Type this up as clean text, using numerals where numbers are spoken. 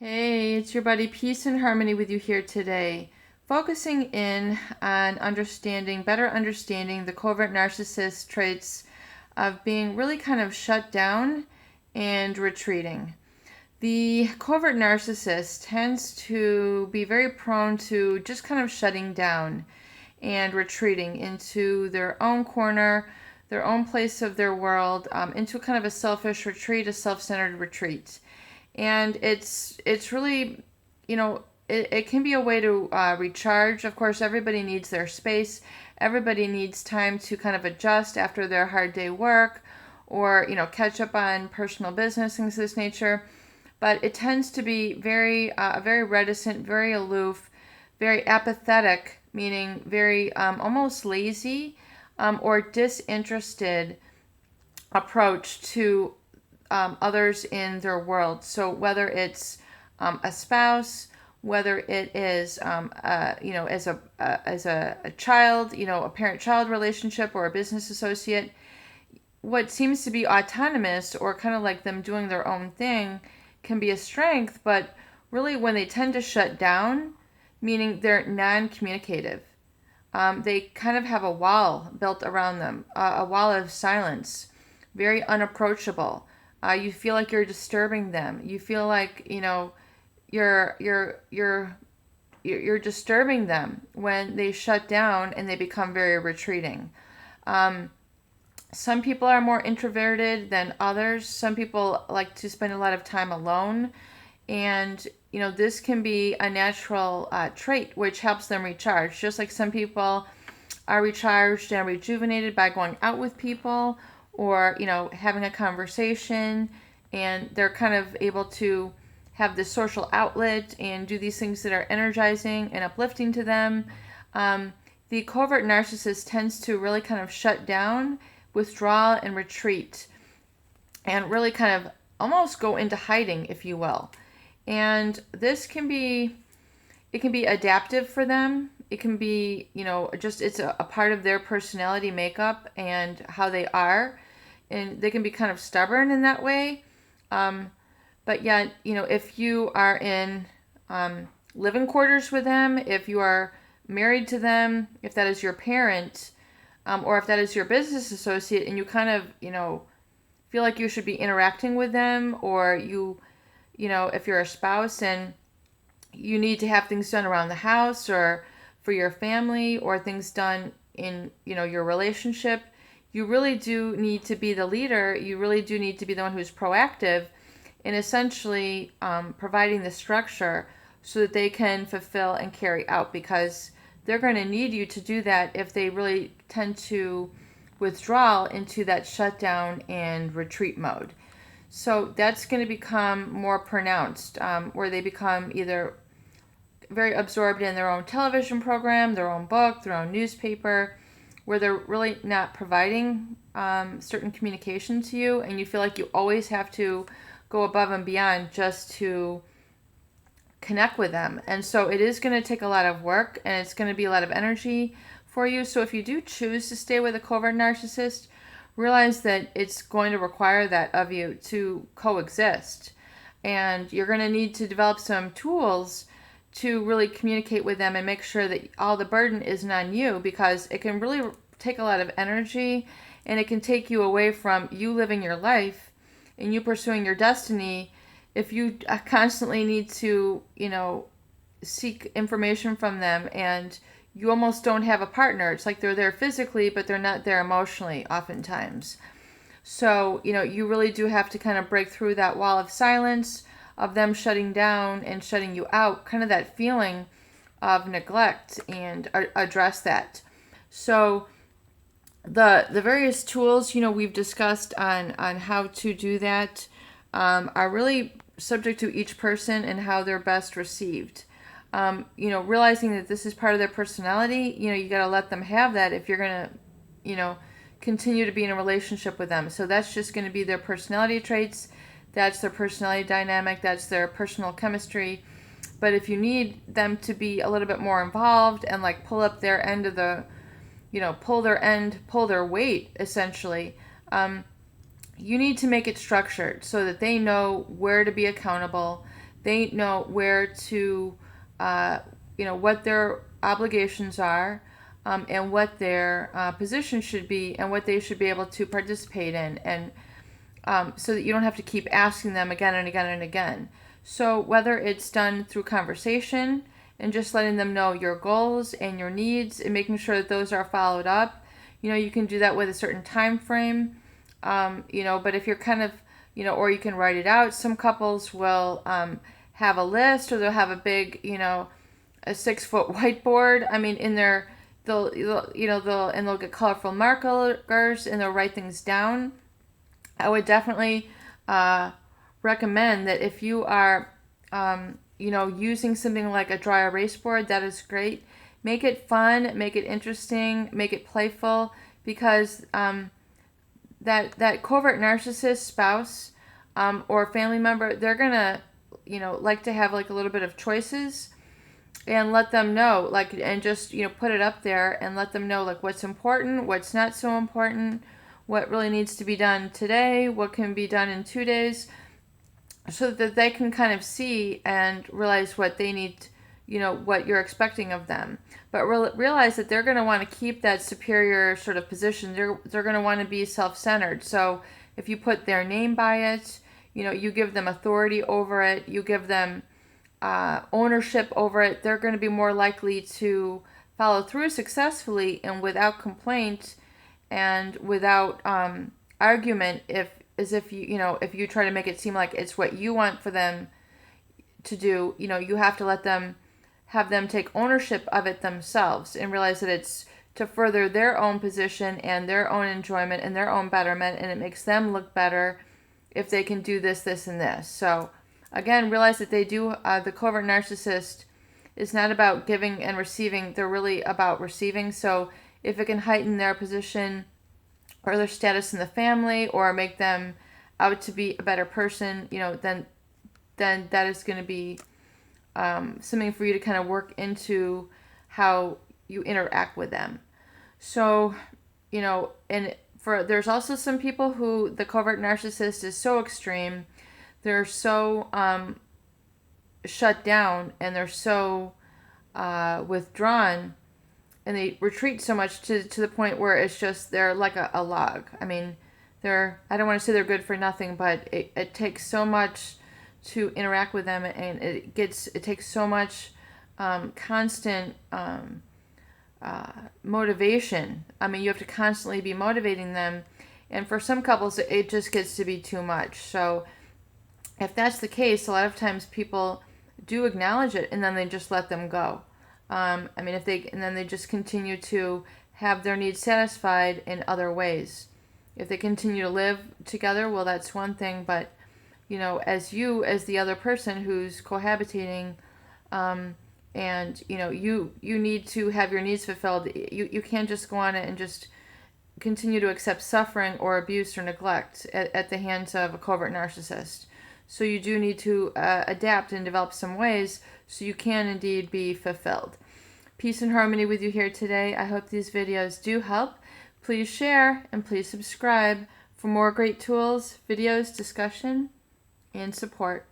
Hey, it's your buddy Peace and Harmony with you here today, focusing in on better understanding the covert narcissist traits of being really kind of shut down and retreating. The covert narcissist tends to be very prone to just kind of shutting down and retreating into their own corner, their own place of their world, into kind of a selfish retreat, a self-centered retreat. And it's really, it can be a way to recharge. Of course, everybody needs their space. Everybody needs time to kind of adjust after their hard day work, or catch up on personal business, things of this nature. But it tends to be very reticent, very aloof, very apathetic, meaning very almost lazy, or disinterested approach to others in their world. So whether it's a spouse, whether it is as a child, a parent-child relationship, or a business associate, what seems to be autonomous or kind of like them doing their own thing can be a strength, but really when they tend to shut down, meaning they're non-communicative. They kind of have a wall built around them, a wall of silence, very unapproachable. You feel like you're disturbing them. You feel like you're you're you're you're disturbing them when they shut down and they become very retreating. Um, some people are more introverted than others. Some people like to spend a lot of time alone, and this can be a natural trait which helps them recharge. Just like some people are recharged and rejuvenated by going out with people, or having a conversation, and they're kind of able to have this social outlet and do these things that are energizing and uplifting to them. The covert narcissist tends to really kind of shut down, withdraw, and retreat, and really kind of almost go into hiding, if you will. And this can be, it can be adaptive for them. It can be, just it's a part of their personality makeup and how they are. And they can be kind of stubborn in that way. But yet, if you are in living quarters with them, if you are married to them, if that is your parent, or if that is your business associate, and you kind of, feel like you should be interacting with them, or if you're a spouse and you need to have things done around the house or for your family, or things done in, your relationship, you really do need to be the leader. You really do need to be the one who's proactive in essentially providing the structure so that they can fulfill and carry out, because they're going to need you to do that if they really tend to withdraw into that shutdown and retreat mode. So that's going to become more pronounced, where they become either very absorbed in their own television program, their own book, their own newspaper, where they're really not providing certain communication to you, and you feel like you always have to go above and beyond just to connect with them. And so it is going to take a lot of work, and it's going to be a lot of energy for you. So if you do choose to stay with a covert narcissist, realize that it's going to require that of you to coexist. And you're going to need to develop some tools to really communicate with them and make sure that all the burden isn't on you, because it can really take a lot of energy, and it can take you away from you living your life and you pursuing your destiny if you constantly need to, seek information from them, and you almost don't have a partner. It's like they're there physically, but they're not there emotionally oftentimes. So, you really do have to kind of break through that wall of silence, of them shutting down and shutting you out, kind of that feeling of neglect, and address that. So the various tools, we've discussed on how to do that, are really subject to each person and how they're best received. Realizing that this is part of their personality, you got to let them have that if you're going to, continue to be in a relationship with them. So that's just going to be their personality traits. That's their personality dynamic. That's their personal chemistry. But if you need them to be a little bit more involved and like pull up their end of the, pull their weight, essentially, you need to make it structured so that they know where to be accountable. They know where to, what their obligations are, and what their position should be, and what they should be able to participate in, and so that you don't have to keep asking them again and again and again. So whether it's done through conversation and just letting them know your goals and your needs and making sure that those are followed up, you can do that with a certain time frame. But if you're kind of, or you can write it out. Some couples will have a list, or they'll have a big, a 6-foot whiteboard. I mean, in their, they'll get colorful markers and they'll write things down. I would definitely recommend that if you are, using something like a dry erase board, that is great. Make it fun, make it interesting, make it playful, because that covert narcissist spouse or family member, they're gonna, like to have like a little bit of choices, and let them know, like, and just put it up there and let them know like what's important, what's not so important, what really needs to be done today, what can be done in 2 days, so that they can kind of see and realize what they need, what you're expecting of them. But realize that they're going to want to keep that superior sort of position. They're going to want to be self-centered. So if you put their name by it, you give them authority over it, you give them ownership over it, they're going to be more likely to follow through successfully and without complaint and without argument, if you try to make it seem like it's what you want for them to do. You have to have them take ownership of it themselves and realize that it's to further their own position and their own enjoyment and their own betterment, and it makes them look better if they can do this, this, and this. So again, realize that the covert narcissist is not about giving and receiving, they're really about receiving. So if it can heighten their position or their status in the family, or make them out to be a better person, then that is going to be something for you to kind of work into how you interact with them. So, there's also some people who the covert narcissist is so extreme, they're so shut down, and they're so withdrawn, and they retreat so much to the point where it's just they're like a log. I mean, I don't want to say they're good for nothing, but it takes so much to interact with them, and it takes so much constant motivation. I mean, you have to constantly be motivating them, and for some couples it just gets to be too much. So if that's the case, a lot of times people do acknowledge it and then they just let them go. And then they just continue to have their needs satisfied in other ways. If they continue to live together, well, that's one thing, but as the other person who's cohabitating, and you need to have your needs fulfilled. You can't just go on it and just continue to accept suffering or abuse or neglect at the hands of a covert narcissist. So you do need to adapt and develop some ways so you can indeed be fulfilled. Peace and harmony with you here today. I hope these videos do help. Please share and please subscribe for more great tools, videos, discussion, and support.